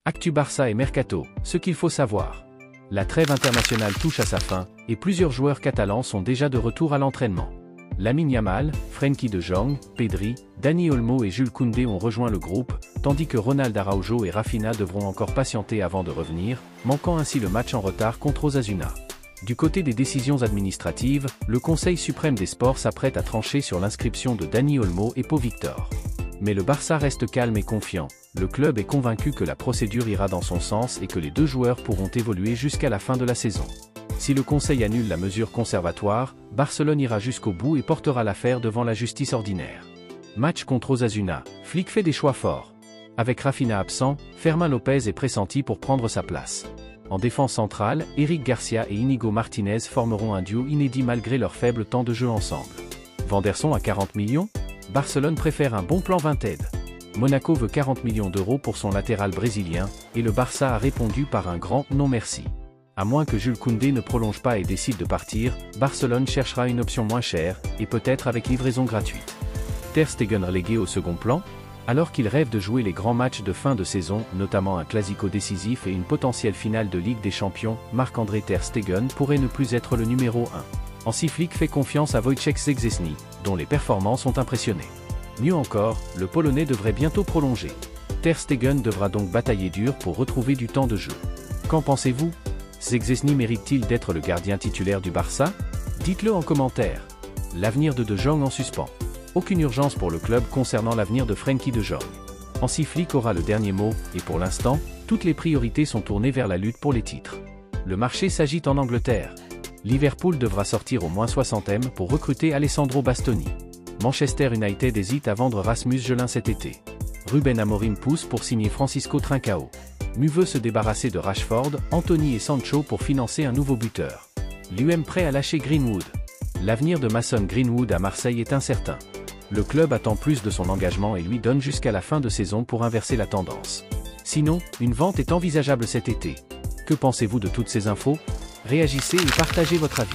Actu Barça et Mercato, ce qu'il faut savoir. La trêve internationale touche à sa fin, et plusieurs joueurs catalans sont déjà de retour à l'entraînement. Lamine Yamal, Frenkie de Jong, Pedri, Dani Olmo et Jules Koundé ont rejoint le groupe, tandis que Ronald Araujo et Rafinha devront encore patienter avant de revenir, manquant ainsi le match en retard contre Osasuna. Du côté des décisions administratives, le Conseil suprême des sports s'apprête à trancher sur l'inscription de Dani Olmo et Pau Victor. Mais le Barça reste calme et confiant. Le club est convaincu que la procédure ira dans son sens et que les deux joueurs pourront évoluer jusqu'à la fin de la saison. Si le Conseil annule la mesure conservatoire, Barcelone ira jusqu'au bout et portera l'affaire devant la justice ordinaire. Match contre Osasuna, Flick fait des choix forts. Avec Rafinha absent, Fermin Lopez est pressenti pour prendre sa place. En défense centrale, Eric Garcia et Inigo Martinez formeront un duo inédit malgré leur faible temps de jeu ensemble. Vanderson à 40 millions ? Barcelone préfère un bon plan Vinted. Monaco veut 40 millions d'euros pour son latéral brésilien, et le Barça a répondu par un grand « non merci ». À moins que Jules Koundé ne prolonge pas et décide de partir, Barcelone cherchera une option moins chère, et peut-être avec livraison gratuite. Ter Stegen relégué au second plan ? Alors qu'il rêve de jouer les grands matchs de fin de saison, notamment un classico décisif et une potentielle finale de Ligue des Champions, Marc-André Ter Stegen pourrait ne plus être le numéro 1. Hansi Flick fait confiance à Wojciech Szczęsny, dont les performances ont impressionné. Mieux encore, le Polonais devrait bientôt prolonger. Ter Stegen devra donc batailler dur pour retrouver du temps de jeu. Qu'en pensez-vous ? Szczęsny mérite-t-il d'être le gardien titulaire du Barça ? Dites-le en commentaire. L'avenir de Jong en suspens. Aucune urgence pour le club concernant l'avenir de Frenkie de Jong. Hansi Flick aura le dernier mot, et pour l'instant, toutes les priorités sont tournées vers la lutte pour les titres. Le marché s'agite en Angleterre. Liverpool devra sortir au moins 60e pour recruter Alessandro Bastoni. Manchester United hésite à vendre Rasmus Gelin cet été. Ruben Amorim pousse pour signer Francisco Trincao. Mu veut se débarrasser de Rashford, Anthony et Sancho pour financer un nouveau buteur. L'UM prêt à lâcher Greenwood. L'avenir de Mason Greenwood à Marseille est incertain. Le club attend plus de son engagement et lui donne jusqu'à la fin de saison pour inverser la tendance. Sinon, une vente est envisageable cet été. Que pensez-vous de toutes ces infos ? Réagissez et partagez votre avis.